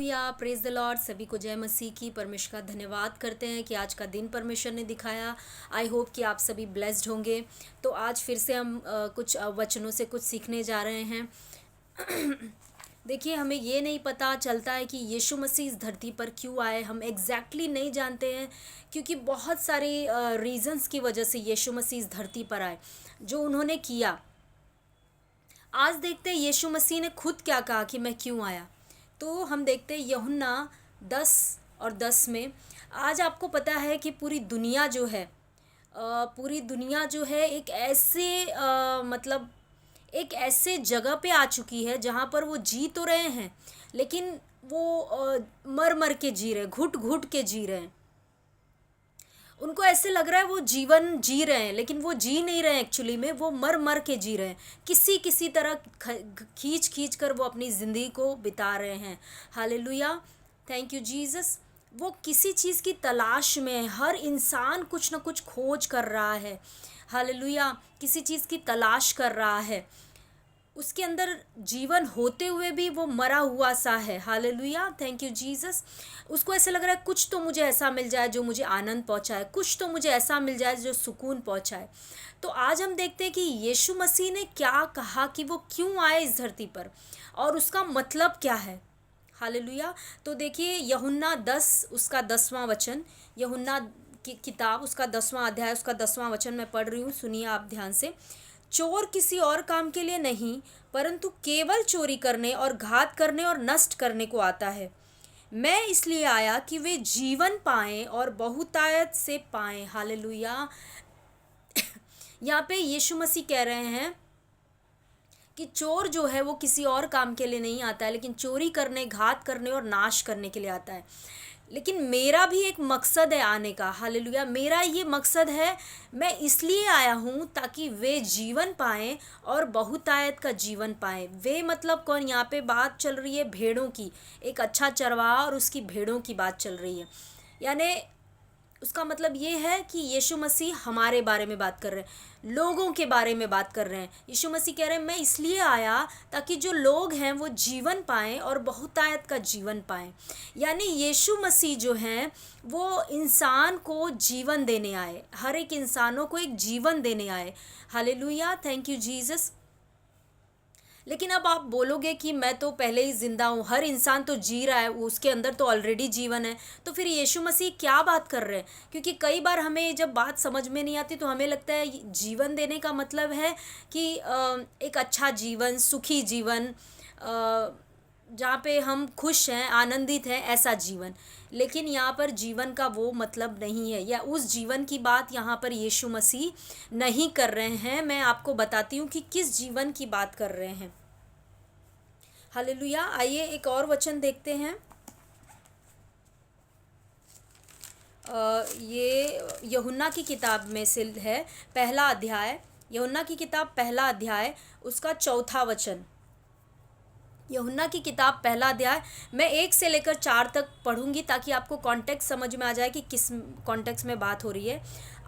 या praise the Lord. सभी को जय मसीह की। परमेश्वर का धन्यवाद करते हैं कि आज का दिन परमेश्वर ने दिखाया। आई होप कि आप सभी ब्लेस्ड होंगे। तो आज फिर से हम कुछ वचनों से कुछ सीखने जा रहे हैं। देखिए, हमें ये नहीं पता चलता है कि यीशु मसीह इस धरती पर क्यों आए। हम एग्जैक्टली नहीं जानते हैं, क्योंकि बहुत सारे रीजंस की वजह से यीशु मसीह इस धरती पर आए, जो उन्होंने किया। आज देखते हैं यीशु मसीह ने खुद क्या कहा कि मैं क्यों आया। तो हम देखते हैं यूहन्ना 10:10 में। आज आपको पता है कि पूरी दुनिया जो है एक ऐसे मतलब एक ऐसे जगह पे आ चुकी है जहाँ पर वो जी तो रहे हैं, लेकिन वो मर मर के जी रहे, घुट घुट के जी रहे हैं। उनको ऐसे लग रहा है वो जीवन जी रहे हैं, लेकिन वो जी नहीं रहे हैं। एक्चुअली में वो मर मर के जी रहे हैं। किसी किसी तरह खींच खींच कर वो अपनी ज़िंदगी को बिता रहे हैं। Hallelujah, thank you Jesus. वो किसी चीज़ की तलाश में है। हर इंसान कुछ ना कुछ खोज कर रहा है। हालेलुया, किसी चीज़ की तलाश कर रहा है। उसके अंदर जीवन होते हुए भी वो मरा हुआ सा है। Hallelujah, thank you Jesus. उसको ऐसे लग रहा है कुछ तो मुझे ऐसा मिल जाए जो मुझे आनंद पहुंचाए, कुछ तो मुझे ऐसा मिल जाए जो सुकून पहुंचाए। तो आज हम देखते हैं कि यीशु मसीह ने क्या कहा, कि वो क्यों आए इस धरती पर और उसका मतलब क्या है। हालेलुया। तो देखिए, यूहन्ना 10 उसका 10वां वचन, यूहन्ना की किताब उसका 10वां अध्याय उसका 10वां वचन मैं पढ़ रही हूँ। सुनिए आप ध्यान से। चोर किसी और काम के लिए नहीं, परंतु केवल चोरी करने और घात करने और नष्ट करने को आता है। मैं इसलिए आया कि वे जीवन पाएं और बहुतायत से पाएं। हालेलुया। यहाँ पे यीशु मसीह कह रहे हैं कि चोर जो है वो किसी और काम के लिए नहीं आता है, लेकिन चोरी करने, घात करने और नाश करने के लिए आता है। लेकिन मेरा भी एक मकसद है आने का। हालेलुया, मेरा ये मकसद है, मैं इसलिए आया हूँ ताकि वे जीवन पाएं और बहुतायत का जीवन पाएं। वे मतलब कौन? यहाँ पे बात चल रही है भेड़ों की। एक अच्छा चरवाहा और उसकी भेड़ों की बात चल रही है। यानी उसका मतलब ये है कि यीशु मसीह हमारे बारे में बात कर रहे हैं, लोगों के बारे में बात कर रहे हैं। यीशु मसीह कह रहे हैं मैं इसलिए आया ताकि जो लोग हैं वो जीवन पाएं और बहुतायत का जीवन पाएं। यानी यीशु मसीह जो हैं वो इंसान को जीवन देने आए, हर एक इंसानों को एक जीवन देने आए। Hallelujah, thank you Jesus. लेकिन अब आप बोलोगे कि मैं तो पहले ही जिंदा हूँ, हर इंसान तो जी रहा है, उसके अंदर तो ऑलरेडी जीवन है, तो फिर यीशु मसीह क्या बात कर रहे हैं? क्योंकि कई बार हमें जब बात समझ में नहीं आती तो हमें लगता है जीवन देने का मतलब है कि एक अच्छा जीवन, सुखी जीवन, जहाँ पे हम खुश हैं, आनंदित हैं, ऐसा जीवन। लेकिन यहाँ पर जीवन का वो मतलब नहीं है, या उस जीवन की बात यहाँ पर यीशु मसीह नहीं कर रहे हैं। मैं आपको बताती हूँ कि किस जीवन की बात कर रहे हैं। हालेलुया। आइए एक और वचन देखते हैं। ये यूहन्ना की किताब में से है, पहला अध्याय, यूहन्ना की किताब पहला अध्याय उसका 4था वचन। यूहन्ना की किताब पहला अध्याय, मैं 1 से लेकर 4 तक पढ़ूंगी ताकि आपको कॉन्टेक्स्ट समझ में आ जाए कि किस कॉन्टेक्स्ट में बात हो रही है।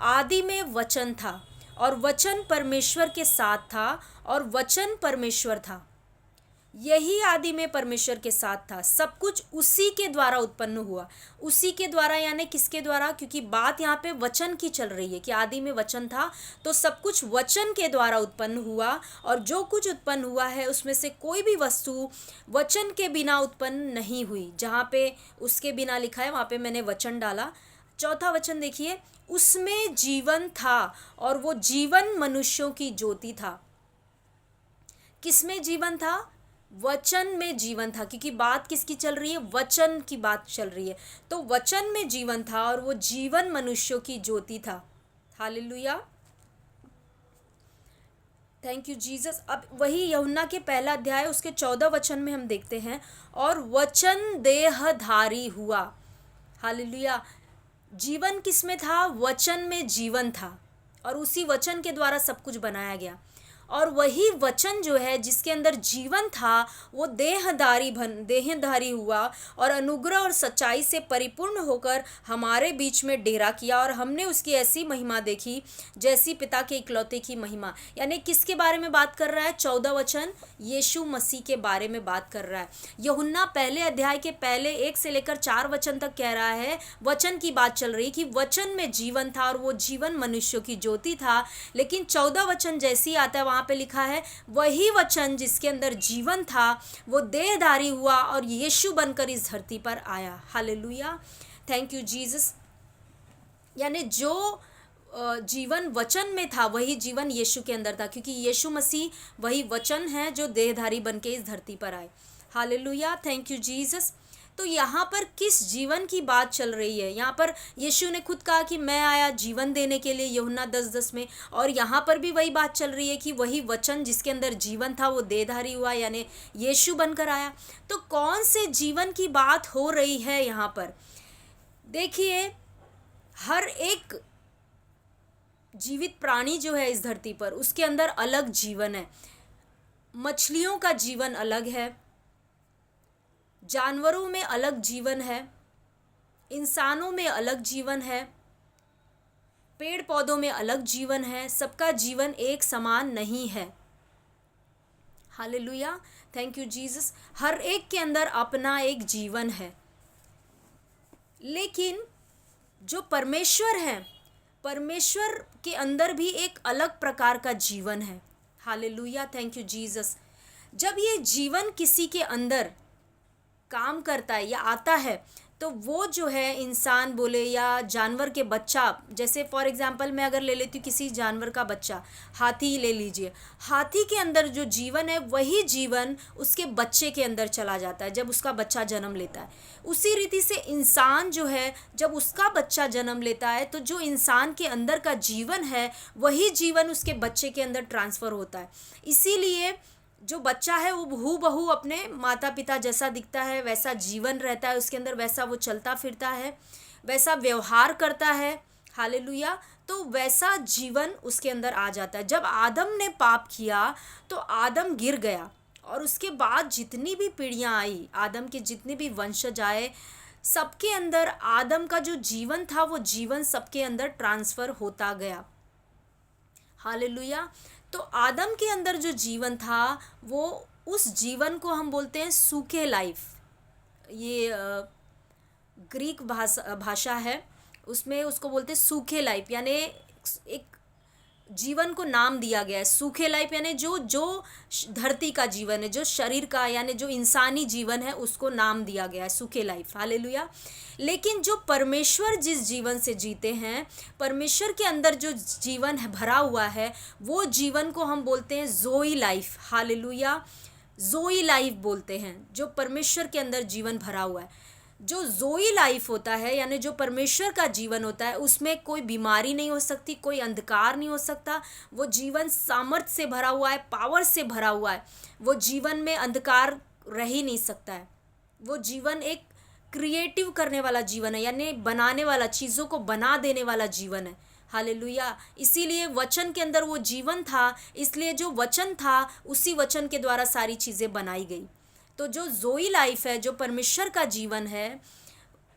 आदि में वचन था और वचन परमेश्वर के साथ था और वचन परमेश्वर था। यही आदि में परमेश्वर के साथ था। सब कुछ उसी के द्वारा उत्पन्न हुआ। उसी के द्वारा यानी किसके द्वारा? क्योंकि बात यहाँ पे वचन की चल रही है कि आदि में वचन था, तो सब कुछ वचन के द्वारा उत्पन्न हुआ। और जो कुछ उत्पन्न हुआ है उसमें से कोई भी वस्तु वचन के बिना उत्पन्न नहीं हुई। जहाँ पे उसके बिना लिखा है वहाँ पे मैंने वचन डाला। 4था वचन देखिए, उसमें जीवन था और वो जीवन मनुष्यों की ज्योति था। किसमें जीवन था? वचन में जीवन था, क्योंकि बात किसकी चल रही है? वचन की बात चल रही है। तो वचन में जीवन था और वो जीवन मनुष्यों की ज्योति था। Hallelujah, thank you Jesus. अब वही यूहन्ना के पहला अध्याय उसके 14 वचन में हम देखते हैं, और वचन देहधारी हुआ। हालेलुया। जीवन किसमें था? वचन में जीवन था, और उसी वचन के द्वारा सब कुछ बनाया गया। और वही वचन जो है जिसके अंदर जीवन था वो देहधारी हुआ और अनुग्रह और सच्चाई से परिपूर्ण होकर हमारे बीच में डेरा किया, और हमने उसकी ऐसी महिमा देखी जैसी पिता के इकलौते की महिमा। यानी किसके बारे में बात कर रहा है? 14 वचन यीशु मसीह के बारे में बात कर रहा है। यूहन्ना पहले अध्याय के पहले 1 से लेकर 4 वचन तक कह रहा है, वचन की बात चल रही कि वचन में जीवन था और वो जीवन मनुष्यों की ज्योति था। लेकिन 14 वचन जैसी आता है वहाँ पे लिखा है वही वचन जिसके अंदर जीवन था वो देहधारी हुआ और यीशु बनकर इस धरती पर आया। Hallelujah, thank you Jesus. यानी जो जीवन वचन में था वही जीवन यीशु के अंदर था, क्योंकि यीशु मसीह वही वचन है जो देहधारी बन के इस धरती पर आए। Hallelujah, thank you Jesus. तो यहाँ पर किस जीवन की बात चल रही है? यहाँ पर यीशु ने खुद कहा कि मैं आया जीवन देने के लिए, यूहन्ना 10:10 में। और यहाँ पर भी वही बात चल रही है कि वही वचन जिसके अंदर जीवन था वो देहधारी हुआ, यानी यीशु बनकर आया। तो कौन से जीवन की बात हो रही है यहाँ पर? देखिए, हर एक जीवित प्राणी जो है इस धरती पर उसके अंदर अलग जीवन है। मछलियों का जीवन अलग है, जानवरों में अलग जीवन है, इंसानों में अलग जीवन है, पेड़ पौधों में अलग जीवन है। सबका जीवन एक समान नहीं है। Hallelujah, thank you Jesus. हर एक के अंदर अपना एक जीवन है। लेकिन जो परमेश्वर है, परमेश्वर के अंदर भी एक अलग प्रकार का जीवन है। Hallelujah, thank you Jesus. जब ये जीवन किसी के अंदर काम करता है या आता है तो वो जो है इंसान बोले या जानवर के बच्चा, जैसे फॉर एग्जांपल मैं अगर ले लेती हूँ किसी जानवर का बच्चा, हाथी ले लीजिए, हाथी के अंदर जो जीवन है वही जीवन उसके बच्चे के अंदर चला जाता है जब उसका बच्चा जन्म लेता है। उसी रीति से इंसान जो है जब उसका बच्चा जन्म लेता है तो जो इंसान के अंदर का जीवन है वही जीवन उसके बच्चे के अंदर ट्रांसफ़र होता है। इसीलिए जो बच्चा है वो हूबहू अपने माता पिता जैसा दिखता है, वैसा जीवन रहता है उसके अंदर, वैसा वो चलता फिरता है, वैसा व्यवहार करता है। हालेलुया, तो वैसा जीवन उसके अंदर आ जाता है। जब आदम ने पाप किया तो आदम गिर गया और उसके बाद जितनी भी पीढ़ियाँ आई, आदम के जितने भी वंशज आए, सबके अंदर आदम का जो जीवन था वो जीवन सबके अंदर ट्रांसफ़र होता गया। हालेलुया, तो आदम के अंदर जो जीवन था वो उस जीवन को हम बोलते हैं सूखे लाइफ। ये ग्रीक भाषा है, उसमें उसको बोलते हैं सूखे लाइफ, यानी एक जीवन को नाम दिया गया है सूखे लाइफ, यानी जो जो धरती का जीवन है, जो शरीर का यानी जो इंसानी जीवन है उसको नाम दिया गया है सूखे लाइफ। हालेलुया। लेकिन जो परमेश्वर जिस जीवन से जीते हैं, परमेश्वर के अंदर जो जीवन है भरा हुआ है, वो जीवन को हम बोलते हैं जोई लाइफ। हालेलुया, जोई लाइफ बोलते हैं, जो परमेश्वर के अंदर जीवन भरा हुआ है। जो जोई लाइफ होता है यानी जो परमेश्वर का जीवन होता है उसमें कोई बीमारी नहीं हो सकती, कोई अंधकार नहीं हो सकता। वो जीवन सामर्थ्य से भरा हुआ है, पावर से भरा हुआ है। वो जीवन में अंधकार रह ही नहीं सकता है। वो जीवन एक क्रिएटिव करने वाला जीवन है, यानी बनाने वाला, चीज़ों को बना देने वाला जीवन है। हालेलुया, इसीलिए वचन के अंदर वो जीवन था, इसलिए जो वचन था उसी वचन के द्वारा सारी चीज़ें बनाई गई। तो जो जोई लाइफ है, जो परमेश्वर का जीवन है,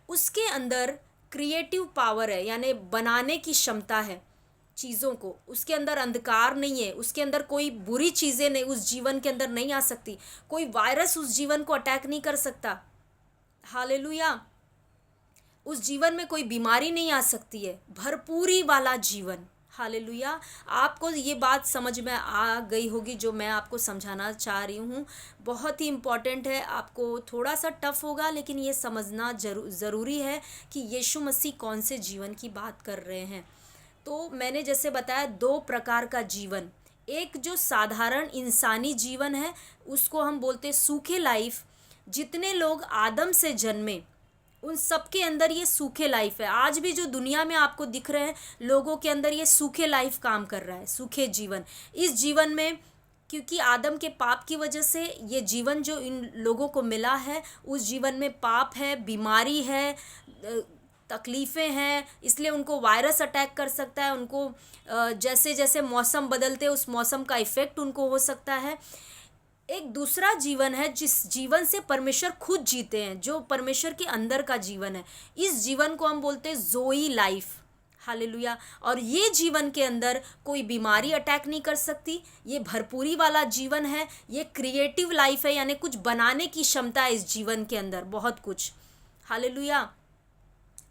उसके अंदर क्रिएटिव पावर है, यानी बनाने की क्षमता है चीज़ों को। उसके अंदर अंधकार नहीं है, उसके अंदर कोई बुरी चीज़ें नहीं, उस जीवन के अंदर नहीं आ सकती। कोई वायरस उस जीवन को अटैक नहीं कर सकता। हालेलुया, उस जीवन में कोई बीमारी नहीं आ सकती है, भरपूरी वाला जीवन। हालेलुया, आपको ये बात समझ में आ गई होगी जो मैं आपको समझाना चाह रही हूँ। बहुत ही इम्पॉर्टेंट है, आपको थोड़ा सा टफ होगा लेकिन ये समझना ज़रूरी है कि यीशु मसीह कौन से जीवन की बात कर रहे हैं। तो मैंने जैसे बताया 2 प्रकार का जीवन, एक जो साधारण इंसानी जीवन है उसको हम बोलते हैं सूखे लाइफ। जितने लोग आदम से जन्मे उन सब के अंदर ये सूखे लाइफ है। आज भी जो दुनिया में आपको दिख रहे हैं लोगों के अंदर ये सूखे लाइफ काम कर रहा है, सूखे जीवन। इस जीवन में क्योंकि आदम के पाप की वजह से ये जीवन जो इन लोगों को मिला है, उस जीवन में पाप है, बीमारी है, तकलीफ़ें हैं, इसलिए उनको वायरस अटैक कर सकता है, उनको जैसे जैसे मौसम बदलते उस मौसम का इफ़ेक्ट उनको हो सकता है। एक दूसरा जीवन है जिस जीवन से परमेश्वर खुद जीते हैं, जो परमेश्वर के अंदर का जीवन है। इस जीवन को हम बोलते हैं ज़ोई लाइफ। हालेलुया। और ये जीवन के अंदर कोई बीमारी अटैक नहीं कर सकती। ये भरपूरी वाला जीवन है, ये क्रिएटिव लाइफ है, यानी कुछ बनाने की क्षमता है इस जीवन के अंदर, बहुत कुछ। हालेलुया।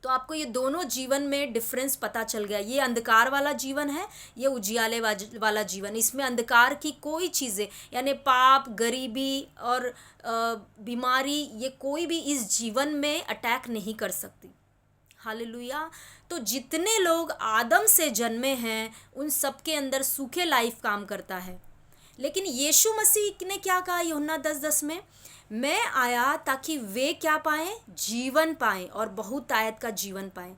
तो आपको ये दोनों जीवन में डिफरेंस पता चल गया। ये अंधकार वाला जीवन है, ये उजियाले वाला जीवन। इसमें अंधकार की कोई चीज़ें, यानी पाप, गरीबी और बीमारी, ये कोई भी इस जीवन में अटैक नहीं कर सकती। हालेलुया। तो जितने लोग आदम से जन्मे हैं उन सब के अंदर सूखे लाइफ काम करता है। लेकिन यीशु मसीह ने क्या कहा यूहन्ना 10:10 में? मैं आया ताकि वे क्या पाएं? जीवन पाएं, और बहुत आयत का जीवन पाएं।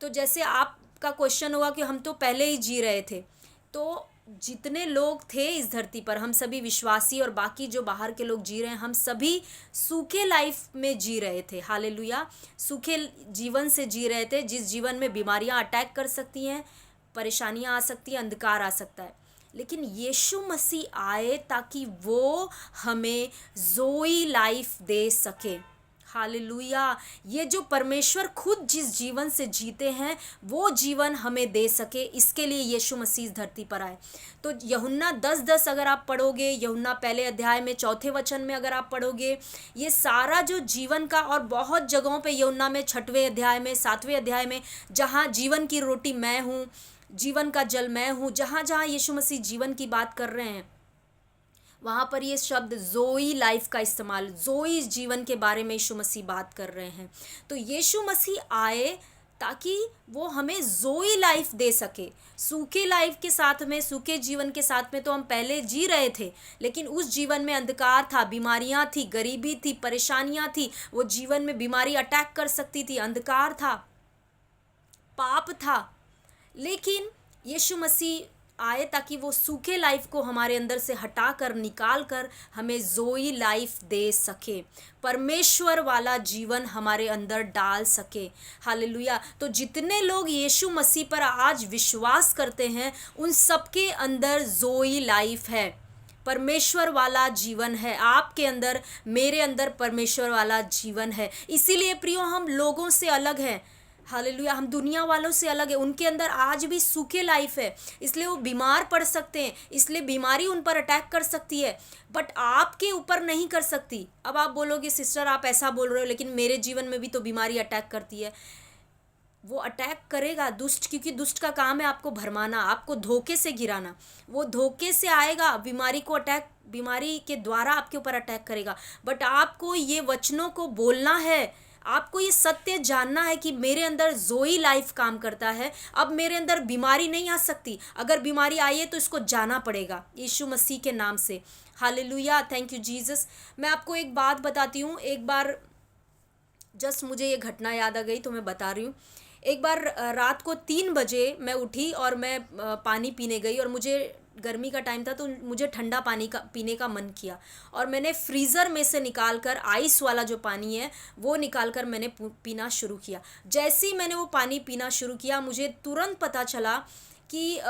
तो जैसे आपका क्वेश्चन होगा कि हम तो पहले ही जी रहे थे, तो जितने लोग थे इस धरती पर, हम सभी विश्वासी और बाकी जो बाहर के लोग जी रहे हैं, हम सभी सूखे लाइफ में जी रहे थे। हालेलुया। सूखे जीवन से जी रहे थे, जिस जीवन में बीमारियां अटैक कर सकती हैं, परेशानियां आ सकती हैं, अंधकार आ सकता है। लेकिन यीशु मसीह आए ताकि वो हमें ज़ोई लाइफ दे सके। हालेलुया। ये जो परमेश्वर खुद जिस जीवन से जीते हैं वो जीवन हमें दे सके, इसके लिए यीशु मसीह इस धरती पर आए। तो यूहन्ना 10:10 अगर आप पढ़ोगे, यूहन्ना पहले अध्याय में 4 वचन में अगर आप पढ़ोगे, ये सारा जो जीवन का, और बहुत जगहों पे यूहन्ना में 6वें अध्याय में, 7वें अध्याय में, जहाँ जीवन की रोटी मैं हूँ, जीवन का जल मैं हूँ, जहाँ जहाँ यीशु मसीह जीवन की बात कर रहे हैं, वहाँ पर ये शब्द ज़ोई लाइफ का इस्तेमाल, ज़ोई जीवन के बारे में यीशु मसीह बात कर रहे हैं। तो यीशु मसीह आए ताकि वो हमें ज़ोई लाइफ दे सके। सूखे लाइफ के साथ में, सूखे जीवन के साथ में तो हम पहले जी रहे थे, लेकिन उस जीवन में अंधकार था, बीमारियां थी, गरीबी थी, परेशानियां थी। वो जीवन में बीमारी अटैक कर सकती थी, अंधकार था, पाप था। लेकिन यीशु मसीह आए ताकि वो सूखे लाइफ को हमारे अंदर से हटा कर, निकाल कर हमें ज़ोई लाइफ दे सके, परमेश्वर वाला जीवन हमारे अंदर डाल सके। हालेलुया। तो जितने लोग यीशु मसीह पर आज विश्वास करते हैं उन सबके अंदर ज़ोई लाइफ है, परमेश्वर वाला जीवन है। आपके अंदर, मेरे अंदर परमेश्वर वाला जीवन है। इसीलिए प्रियो, हम लोगों से अलग हैं। हालेलुया। हम दुनिया वालों से अलग है। उनके अंदर आज भी सूखे लाइफ है, इसलिए वो बीमार पड़ सकते हैं, इसलिए बीमारी उन पर अटैक कर सकती है, बट आपके ऊपर नहीं कर सकती। अब आप बोलोगे सिस्टर आप ऐसा बोल रहे हो, लेकिन मेरे जीवन में भी तो बीमारी अटैक करती है। वो अटैक करेगा, दुष्ट, क्योंकि दुष्ट का काम है आपको भरमाना, आपको धोखे से गिराना। वो धोखे से आएगा, बीमारी को अटैक, बीमारी के द्वारा आपके ऊपर अटैक करेगा। बट आपको ये वचनों को बोलना है, आपको ये सत्य जानना है कि मेरे अंदर ज़ोई लाइफ काम करता है। अब मेरे अंदर बीमारी नहीं आ सकती। अगर बीमारी आई है तो इसको जाना पड़ेगा यीशु मसीह के नाम से। हालेलुया। Thank you Jesus. मैं आपको एक बात बताती हूँ। एक बार जस्ट मुझे ये घटना याद आ गई तो मैं बता रही हूँ। एक बार रात को 3 बजे मैं उठी और मैं पानी पीने गई, और मुझे गर्मी का टाइम था तो मुझे ठंडा पानी का पीने का मन किया, और मैंने फ्रीज़र में से निकाल कर आइस वाला जो पानी है वो निकाल कर मैंने पीना शुरू किया। जैसे ही मैंने वो पानी पीना शुरू किया, मुझे तुरंत पता चला कि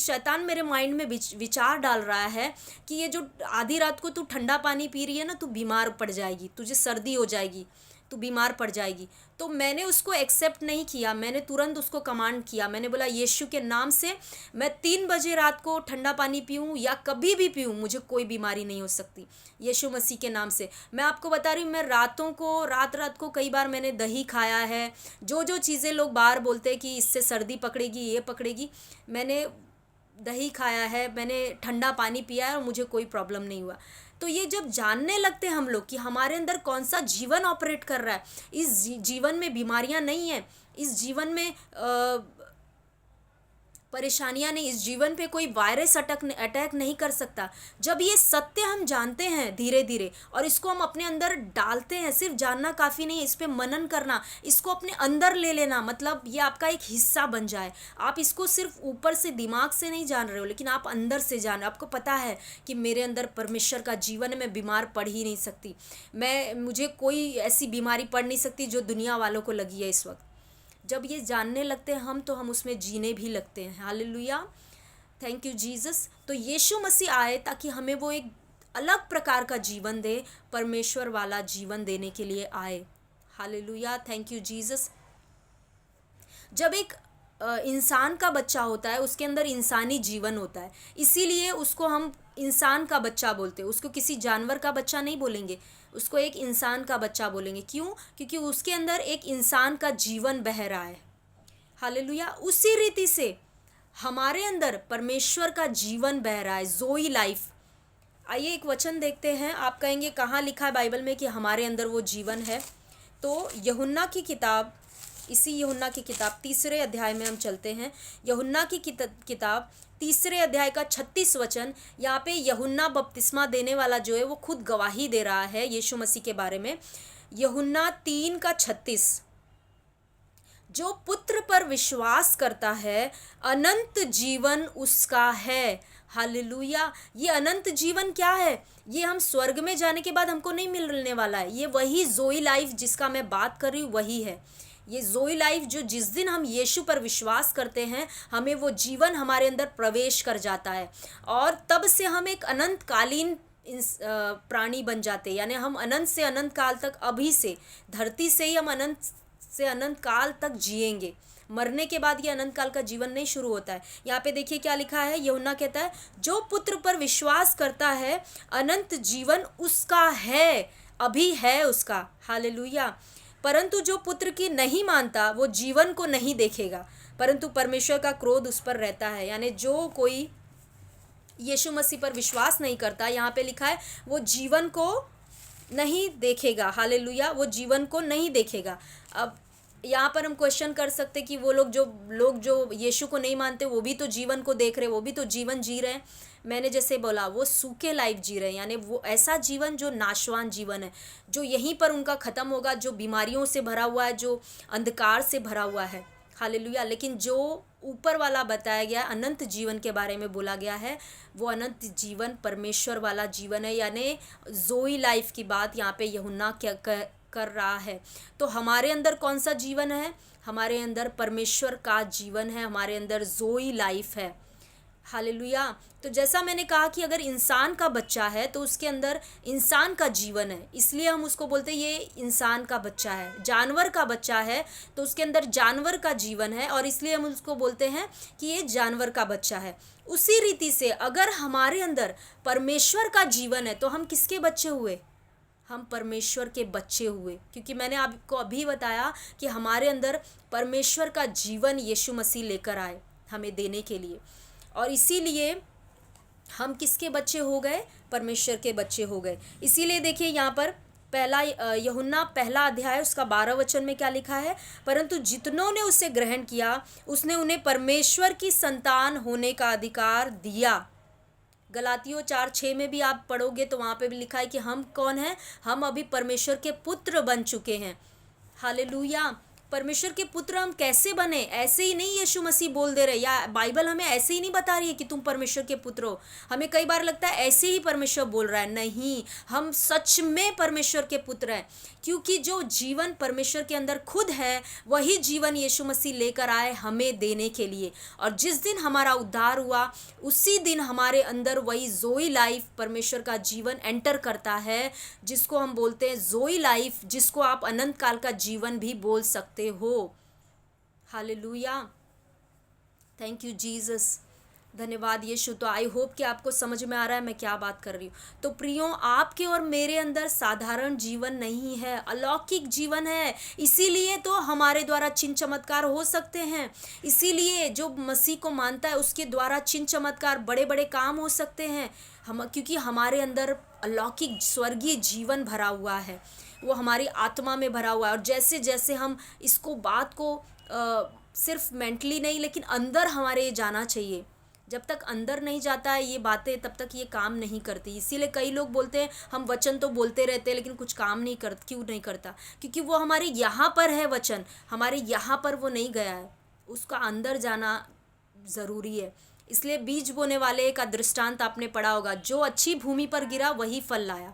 शैतान मेरे माइंड में विचार डाल रहा है कि ये जो आधी रात को तू ठंडा पानी पी रही है ना, तू बीमार पड़ जाएगी, तुझे सर्दी हो जाएगी, तू बीमार पड़ जाएगी। तो मैंने उसको एक्सेप्ट नहीं किया, मैंने तुरंत उसको कमांड किया। मैंने बोला यीशु के नाम से मैं 3 बजे रात को ठंडा पानी पीऊँ या कभी भी पीऊँ, मुझे कोई बीमारी नहीं हो सकती यीशु मसीह के नाम से। मैं आपको बता रही हूँ, मैं रात को कई बार मैंने दही खाया है। जो जो चीज़ें लोग बाहर बोलते हैं कि इससे सर्दी पकड़ेगी, ये पकड़ेगी, मैंने दही खाया है, मैंने ठंडा पानी पिया है और मुझे कोई प्रॉब्लम नहीं हुआ। तो ये जब जानने लगते हैं हम लोग कि हमारे अंदर कौन सा जीवन ऑपरेट कर रहा है, इस जीवन में बीमारियां नहीं हैं, इस जीवन में परेशानियां नहीं, इस जीवन पे कोई वायरस अटैक नहीं कर सकता। जब ये सत्य हम जानते हैं धीरे धीरे और इसको हम अपने अंदर डालते हैं, सिर्फ जानना काफ़ी नहीं, इस पे मनन करना, इसको अपने अंदर ले लेना, मतलब ये आपका एक हिस्सा बन जाए। आप इसको सिर्फ ऊपर से दिमाग से नहीं जान रहे हो, लेकिन आप अंदर से जान रहे हो। आपको पता है कि मेरे अंदर परमेश्वर का जीवन है, मैं बीमार पड़ ही नहीं सकती, मुझे कोई ऐसी बीमारी पड़ नहीं सकती जो दुनिया वालों को लगी है इस वक्त। जब ये जानने लगते हैं हम, तो हम उसमें जीने भी लगते हैं। Hallelujah, thank you Jesus. तो यीशु मसीह आए ताकि हमें वो एक अलग प्रकार का जीवन दे, परमेश्वर वाला जीवन देने के लिए आए। Hallelujah, thank you Jesus. जब एक इंसान का बच्चा होता है, उसके अंदर इंसानी जीवन होता है, इसीलिए उसको हम इंसान का बच्चा बोलते हैं। उसको किसी जानवर का बच्चा नहीं बोलेंगे, उसको एक इंसान का बच्चा बोलेंगे। क्यों? क्योंकि उसके अंदर एक इंसान का जीवन बह रहा है। हालेलुया। उसी रीति से हमारे अंदर परमेश्वर का जीवन बह रहा है, जोई लाइफ। आइए एक वचन देखते हैं। आप कहेंगे कहाँ लिखा है बाइबल में कि हमारे अंदर वो जीवन है? तो यूहन्ना की किताब, इसी यूहन्ना की किताब 3 अध्याय में हम चलते हैं। यूहन्ना की किताब 3 अध्याय का 36 वचन। यहाँ पे यूहन्ना बपतिस्मा देने वाला जो है वो खुद गवाही दे रहा है यीशु मसीह के बारे में। यूहन्ना 3 का 36, जो पुत्र पर विश्वास करता है अनंत जीवन उसका है। हालेलुया। ये अनंत जीवन क्या है? ये हम स्वर्ग में जाने के बाद हमको नहीं मिलने वाला है। ये वही जोई लाइफ जिसका मैं बात कर रही हूँ वही है। ये जोई लाइफ जो जिस दिन हम यीशु पर विश्वास करते हैं, हमें वो जीवन हमारे अंदर प्रवेश कर जाता है और तब से हम एक अनंतकालीन प्राणी बन जाते हैं। यानी हम अनंत से अनंत काल तक, अभी से धरती से ही हम अनंत से अनंत काल तक जिएंगे। मरने के बाद ये अनंत काल का जीवन नहीं शुरू होता है। यहाँ पे देखिए क्या लिखा है। यूहन्ना कहता है जो पुत्र पर विश्वास करता है अनंत जीवन उसका है, अभी है उसका। हालेलुया। परंतु जो पुत्र की नहीं मानता वो जीवन को नहीं देखेगा, परंतु परमेश्वर का क्रोध उस पर रहता है। यानी जो कोई यीशु मसीह पर विश्वास नहीं करता, यहाँ पे लिखा है वो जीवन को नहीं देखेगा। हालेलुया, वो जीवन को नहीं देखेगा। अब यहाँ पर हम क्वेश्चन कर सकते कि वो लोग जो यीशु को नहीं मानते वो भी तो जीवन को देख रहे, वो भी तो जीवन जी रहे हैं। मैंने जैसे बोला वो सूखे लाइफ जी रहे हैं, यानी वो ऐसा जीवन जो नाशवान जीवन है, जो यहीं पर उनका ख़त्म होगा, जो बीमारियों से भरा हुआ है, जो अंधकार से भरा हुआ है। हालेलुया। लेकिन जो ऊपर वाला बताया गया अनंत जीवन के बारे में बोला गया है, वो अनंत जीवन परमेश्वर वाला जीवन है। यानी जोई लाइफ की बात यहाँ पे यूहन्ना क्या कर रहा है। तो हमारे अंदर कौन सा जीवन है? हमारे अंदर परमेश्वर का जीवन है, हमारे अंदर जोई लाइफ है। हालेलुया। तो जैसा मैंने कहा कि अगर इंसान का बच्चा है तो उसके अंदर इंसान का जीवन है, इसलिए हम उसको बोलते हैं ये इंसान का बच्चा है। जानवर का बच्चा है तो उसके अंदर जानवर का जीवन है और इसलिए हम उसको बोलते हैं कि ये जानवर का बच्चा है। उसी रीति से अगर हमारे अंदर परमेश्वर का जीवन है तो हम किसके बच्चे हुए? हम परमेश्वर के बच्चे हुए, क्योंकि मैंने आपको अभी बताया कि हमारे अंदर परमेश्वर का जीवन यीशु मसीह लेकर आए हमें देने के लिए, और इसीलिए हम किसके बच्चे हो गए? परमेश्वर के बच्चे हो गए। इसीलिए देखिए यहाँ पर पहला यूहन्ना 1 अध्याय उसका 12 वचन में क्या लिखा है? परंतु जितनों ने उसे ग्रहण किया उसने उन्हें परमेश्वर की संतान होने का अधिकार दिया। गलातियों 4:6 में भी आप पढ़ोगे तो वहाँ पे भी लिखा है कि हम कौन हैं? हम अभी परमेश्वर के पुत्र बन चुके हैं। हालेलुया। परमेश्वर के पुत्र हम कैसे बने? ऐसे ही नहीं यीशु मसीह बोल दे रहे, या बाइबल हमें ऐसे ही नहीं बता रही है कि तुम परमेश्वर के पुत्र हो। हमें कई बार लगता है ऐसे ही परमेश्वर बोल रहा है, नहीं, हम सच में परमेश्वर के पुत्र हैं, क्योंकि जो जीवन परमेश्वर के अंदर खुद है वही जीवन यीशु मसीह लेकर आए हमें देने के लिए। और जिस दिन हमारा उद्धार हुआ उसी दिन हमारे अंदर वही जोई लाइफ परमेश्वर का जीवन एंटर करता है, जिसको हम बोलते हैं जोई लाइफ, जिसको आप अनंत काल का जीवन भी बोल सकते हो। हालेलुया, थैंक यू जीसस, धन्यवाद यीशु। तो आई होप कि आपको समझ में आ रहा है मैं क्या बात कर रही हूँ। तो प्रियो, आपके और मेरे अंदर साधारण जीवन नहीं है, अलौकिक जीवन है। इसीलिए तो हमारे द्वारा चिन्ह चमत्कार हो सकते हैं। इसीलिए जो मसीह को मानता है उसके द्वारा चिन्ह चमत्कार, बड़े बड़े काम हो सकते हैं। क्योंकि हमारे अंदर अलौकिक स्वर्गीय जीवन भरा हुआ है, वो हमारी आत्मा में भरा हुआ है। और जैसे जैसे हम इसको बात को सिर्फ मेंटली नहीं लेकिन अंदर हमारे जाना चाहिए। जब तक अंदर नहीं जाता है ये बातें तब तक ये काम नहीं करती। इसीलिए कई लोग बोलते हैं हम वचन तो बोलते रहते हैं लेकिन कुछ काम नहीं कर, क्यों नहीं करता? क्योंकि वो हमारे यहाँ पर है, वचन हमारे यहाँ पर वो नहीं गया है, उसका अंदर जाना ज़रूरी है। इसलिए बीज बोने वाले का दृष्टांत आपने पढ़ा होगा, जो अच्छी भूमि पर गिरा वही फल लाया।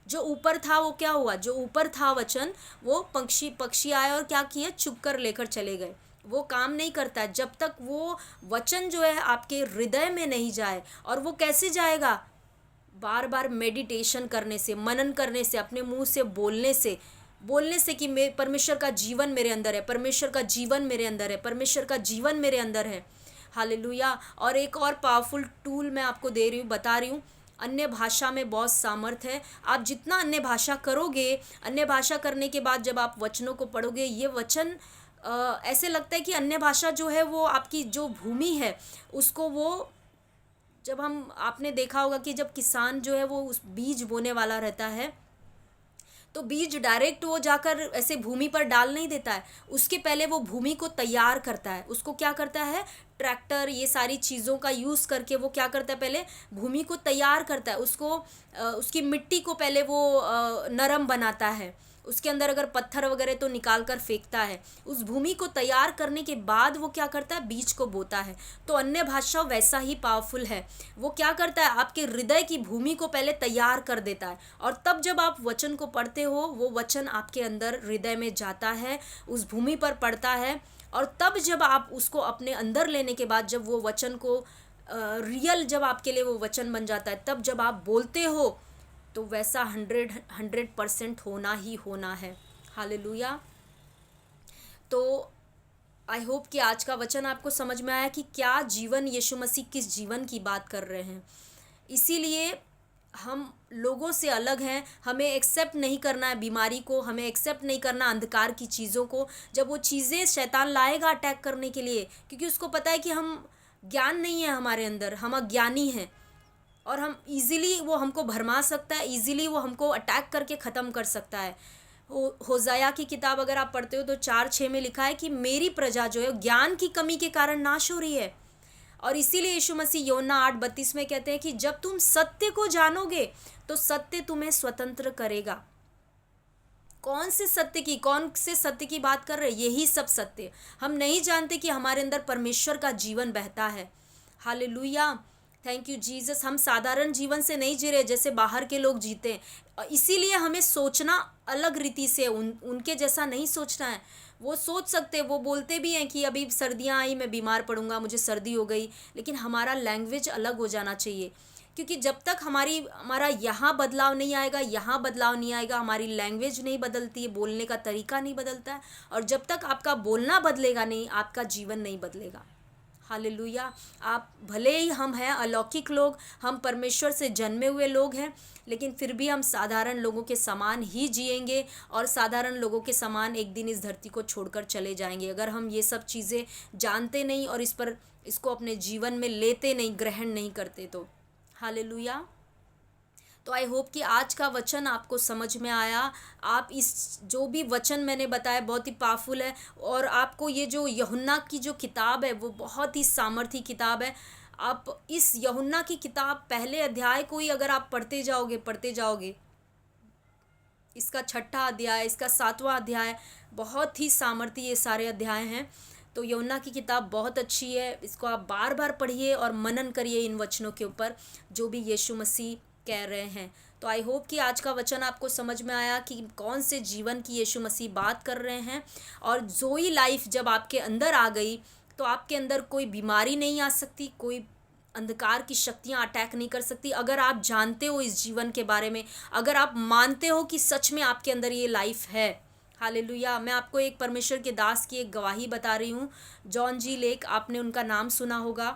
जो ऊपर था वो क्या हुआ? जो ऊपर था वचन, वो पक्षी आए और क्या किए? चुग कर लेकर चले गए। वो काम नहीं करता है जब तक वो वचन जो है आपके हृदय में नहीं जाए। और वो कैसे जाएगा? बार बार मेडिटेशन करने से, मनन करने से, अपने मुंह से बोलने से कि परमेश्वर का जीवन मेरे अंदर है, परमेश्वर का जीवन मेरे अंदर है, परमेश्वर का जीवन मेरे अंदर है। हालेलुया। और एक और पावरफुल टूल मैं आपको दे रही हूँ, बता रही हूँ। अन्य भाषा में बहुत सामर्थ्य है। आप जितना अन्य भाषा करोगे, अन्य भाषा करने के बाद जब आप वचनों को पढ़ोगे, ये वचन ऐसे लगता है कि अन्य भाषा जो है वो आपकी जो भूमि है उसको वो, जब हम, आपने देखा होगा कि जब किसान जो है वो उस बीज बोने वाला रहता है तो बीज डायरेक्ट वो जाकर ऐसे भूमि पर डाल नहीं देता है, उसके पहले वो भूमि को तैयार करता है। उसको क्या करता है? ट्रैक्टर, ये सारी चीज़ों का यूज़ करके वो क्या करता है? पहले भूमि को तैयार करता है, उसको उसकी मिट्टी को पहले वो नरम बनाता है, उसके अंदर अगर पत्थर वगैरह तो निकाल कर फेंकता है। उस भूमि को तैयार करने के बाद वो क्या करता है? बीज को बोता है। तो अन्य भाषा वैसा ही पावरफुल है। वो क्या करता है? आपके हृदय की भूमि को पहले तैयार कर देता है, और तब जब आप वचन को पढ़ते हो वो वचन आपके अंदर हृदय में जाता है, उस भूमि पर पड़ता है। और तब जब आप उसको अपने अंदर लेने के बाद, जब वो वचन को रियल, जब आपके लिए वो वचन बन जाता है, तब जब आप बोलते हो तो वैसा 100% होना ही होना है। हालेलुया। तो आई होप कि आज का वचन आपको समझ में आया कि क्या जीवन, यीशु मसीह किस जीवन की बात कर रहे हैं। इसीलिए हम लोगों से अलग हैं, हमें एक्सेप्ट नहीं करना है बीमारी को, हमें एक्सेप्ट नहीं करना अंधकार की चीज़ों को। जब वो चीज़ें शैतान लाएगा अटैक करने के लिए, क्योंकि उसको पता है कि हम, ज्ञान नहीं है हमारे अंदर, हम अज्ञानी हैं, और हम इजीली, वो हमको भरमा सकता है, इजीली वो हमको अटैक करके ख़त्म कर सकता है। होशाया की किताब अगर आप पढ़ते हो तो 4:6 में लिखा है कि मेरी प्रजा जो है ज्ञान की कमी के कारण नाश हो रही है। और इसीलिए यीशु मसीह यूहन्ना 8:32 में कहते हैं कि जब तुम सत्य को जानोगे तो सत्य तुम्हें स्वतंत्र करेगा। कौन से सत्य की बात कर रहे हैं? यही सब सत्य। हम नहीं जानते कि हमारे अंदर परमेश्वर का जीवन बहता है। Hallelujah, thank you Jesus. हम साधारण जीवन से नहीं जी रहे जैसे बाहर के लोग जीते हैं। इसीलिए हमें सोचना अलग रीति से, उनके जैसा नहीं सोचना है। वो सोच सकते, वो बोलते भी हैं कि अभी सर्दियाँ आई, मैं बीमार पड़ूंगा, मुझे सर्दी हो गई, लेकिन हमारा लैंग्वेज अलग हो जाना चाहिए। क्योंकि जब तक हमारा यहाँ बदलाव नहीं आएगा, यहाँ बदलाव नहीं आएगा, हमारी लैंग्वेज नहीं बदलती है, बोलने का तरीका नहीं बदलता है, और जब तक आपका बोलना बदलेगा नहीं, आपका जीवन नहीं बदलेगा। हालेलुया। आप भले ही हम हैं अलौकिक लोग, हम परमेश्वर से जन्मे हुए लोग हैं, लेकिन फिर भी हम साधारण लोगों के समान ही जिएंगे, और साधारण लोगों के समान एक दिन इस धरती को छोड़कर चले जाएंगे, अगर हम ये सब चीज़ें जानते नहीं और इसको अपने जीवन में लेते नहीं, ग्रहण नहीं करते तो। हालेलुया। तो आई होप कि आज का वचन आपको समझ में आया। आप इस, जो भी वचन मैंने बताया बहुत ही पावरफुल है, और आपको ये जो यूहन्ना की जो किताब है वो बहुत ही सामर्थी किताब है। आप इस यूहन्ना की किताब पहले अध्याय को ही अगर आप पढ़ते जाओगे, इसका 6ठा अध्याय, इसका 7वां अध्याय, बहुत ही सामर्थी ये सारे अध्याय हैं। तो यूहन्ना की किताब बहुत अच्छी है, इसको आप बार बार पढ़िए और मनन करिए इन वचनों के ऊपर जो भी यीशु मसीह कह रहे हैं। तो आई होप कि आज का वचन आपको समझ में आया कि कौन से जीवन की यीशु मसीह बात कर रहे हैं। और जोई लाइफ जब आपके अंदर आ गई तो आपके अंदर कोई बीमारी नहीं आ सकती, कोई अंधकार की शक्तियां अटैक नहीं कर सकती। अगर आप जानते हो इस जीवन के बारे में, अगर आप मानते हो कि सच में आपके अंदर ये लाइफ है। हालेलुया। मैं आपको एक परमेश्वर के दास की एक गवाही बता रही हूँ। जॉन जी लेक, आपने उनका नाम सुना होगा।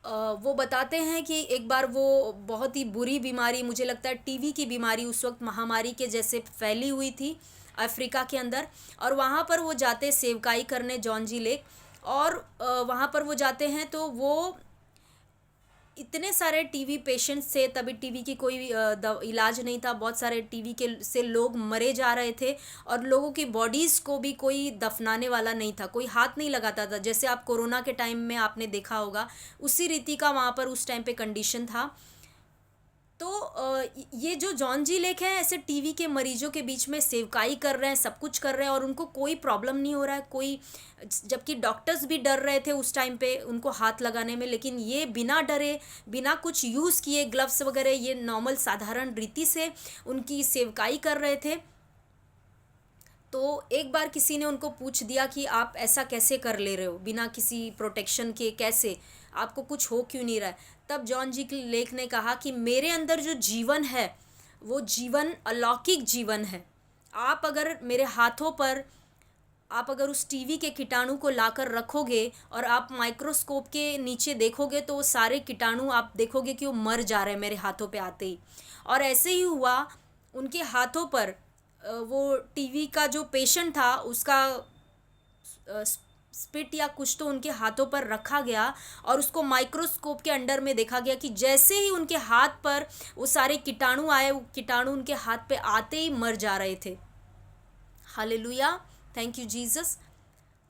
वो बताते हैं कि एक बार वो बहुत ही बुरी बीमारी, मुझे लगता है टीवी की बीमारी उस वक्त महामारी के जैसे फैली हुई थी अफ्रीका के अंदर, और वहाँ पर वो जाते सेवकाई करने, जॉन जी लेक, और वहाँ पर वो जाते हैं तो वो इतने सारे टीवी पेशेंट्स थे, तभी टीवी की कोई इलाज नहीं था, बहुत सारे टीवी के से लोग मरे जा रहे थे, और लोगों की बॉडीज़ को भी कोई दफनाने वाला नहीं था, कोई हाथ नहीं लगाता था। जैसे आप कोरोना के टाइम में आपने देखा होगा, उसी रीति का वहाँ पर उस टाइम पे कंडीशन था। तो ये जो जॉन जी लेक हैं, ऐसे टीवी के मरीजों के बीच में सेवकाई कर रहे हैं, सब कुछ कर रहे हैं, और उनको कोई प्रॉब्लम नहीं हो रहा है, कोई, जबकि डॉक्टर्स भी डर रहे थे उस टाइम पे उनको हाथ लगाने में, लेकिन ये बिना डरे, बिना कुछ यूज़ किए ग्लव्स वगैरह, ये नॉर्मल साधारण रीति से उनकी सेवकाई कर रहे थे। तो एक बार किसी ने उनको पूछ दिया कि आप ऐसा कैसे कर ले रहे हो बिना किसी प्रोटेक्शन के, कैसे, आपको कुछ हो क्यों नहीं रहा है? तब जॉन जी लेक ने कहा कि मेरे अंदर जो जीवन है, वो जीवन अलौकिक जीवन है। आप अगर मेरे हाथों पर, आप अगर उस टीवी के कीटाणु को लाकर रखोगे और आप माइक्रोस्कोप के नीचे देखोगे, तो वो सारे कीटाणु आप देखोगे कि वो मर जा रहे हैं मेरे हाथों पे आते ही। और ऐसे ही हुआ, उनके हाथों पर वो टीवी का जो पेशेंट था, उसका स्पिट या कुछ तो उनके हाथों पर रखा गया, और उसको माइक्रोस्कोप के अंडर में देखा गया कि जैसे ही उनके हाथ पर वो सारे कीटाणु आए, वो कीटाणु उनके हाथ पे आते ही मर जा रहे थे। Hallelujah, thank you Jesus.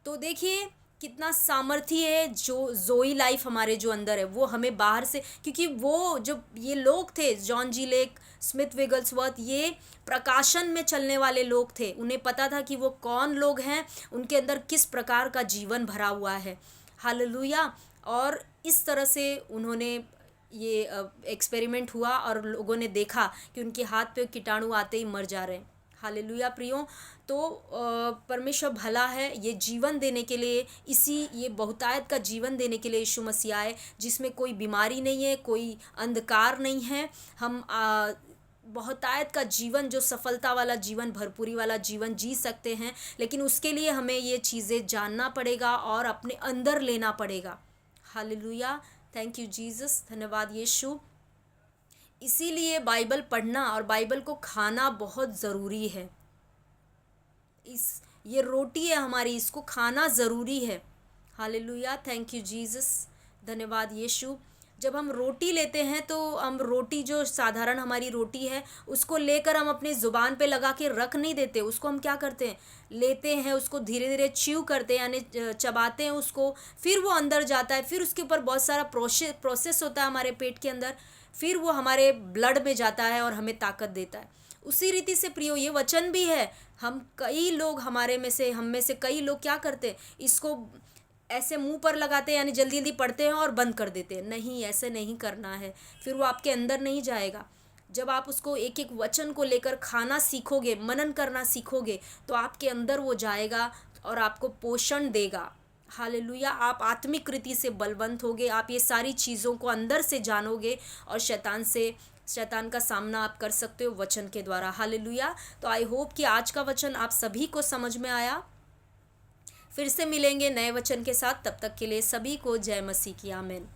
तो देखिए कितना सामर्थ्य है जो जोई लाइफ हमारे जो अंदर है, वो हमें बाहर से, क्योंकि वो जो ये लोग थे, जॉन जी लेक, स्मिथ विगल्सवर्थ, ये प्रकाशन में चलने वाले लोग थे। उन्हें पता था कि वो कौन लोग हैं, उनके अंदर किस प्रकार का जीवन भरा हुआ है। हालेलुया। और इस तरह से उन्होंने ये एक्सपेरिमेंट हुआ, और लोगों ने देखा कि उनके हाथ पे कीटाणु आते ही मर जा रहे हैं। हालेलुया प्रियो। तो परमेश्वर भला है, ये जीवन देने के लिए, ये बहुतायत का जीवन देने के लिए यीशु मसीह आए, जिसमें कोई बीमारी नहीं है, कोई अंधकार नहीं है। हम बहुतायत का जीवन, जो सफलता वाला जीवन, भरपूरी वाला जीवन जी सकते हैं, लेकिन उसके लिए हमें ये चीज़ें जानना पड़ेगा और अपने अंदर लेना पड़ेगा। हालेलुया, थैंक यू जीसस, धन्यवाद यीशु। इसीलिए बाइबल पढ़ना और बाइबल को खाना बहुत ज़रूरी है। ये रोटी है हमारी, इसको खाना ज़रूरी है। हालेलुया, थैंक यू जीसस, धन्यवाद यीशु। जब हम रोटी लेते हैं, तो हम रोटी, जो साधारण हमारी रोटी है, उसको लेकर हम अपने ज़ुबान पे लगा के रख नहीं देते, उसको हम क्या करते हैं, लेते हैं, उसको धीरे धीरे च्यू करते हैं, यानी चबाते हैं उसको, फिर वो अंदर जाता है, फिर उसके ऊपर बहुत सारा प्रोसेस होता है हमारे पेट के अंदर, फिर वो हमारे ब्लड में जाता है और हमें ताकत देता है। उसी रीति से प्रियो, ये वचन भी है। हम में से कई लोग क्या करते हैं, इसको ऐसे मुंह पर लगाते हैं, यानी जल्दी जल्दी पढ़ते हैं और बंद कर देते हैं। नहीं, ऐसे नहीं करना है, फिर वो आपके अंदर नहीं जाएगा। जब आप उसको एक एक वचन को लेकर खाना सीखोगे, मनन करना सीखोगे, तो आपके अंदर वो जाएगा और आपको पोषण देगा। हालेलुया, आप आत्मिक रीति से बलवंत होगे, आप ये सारी चीज़ों को अंदर से जानोगे, और शैतान का सामना आप कर सकते हो वचन के द्वारा। हालेलुया। तो आई होप कि आज का वचन आप सभी को समझ में आया। फिर से मिलेंगे नए वचन के साथ, तब तक के लिए सभी को जय मसीह की आमीन।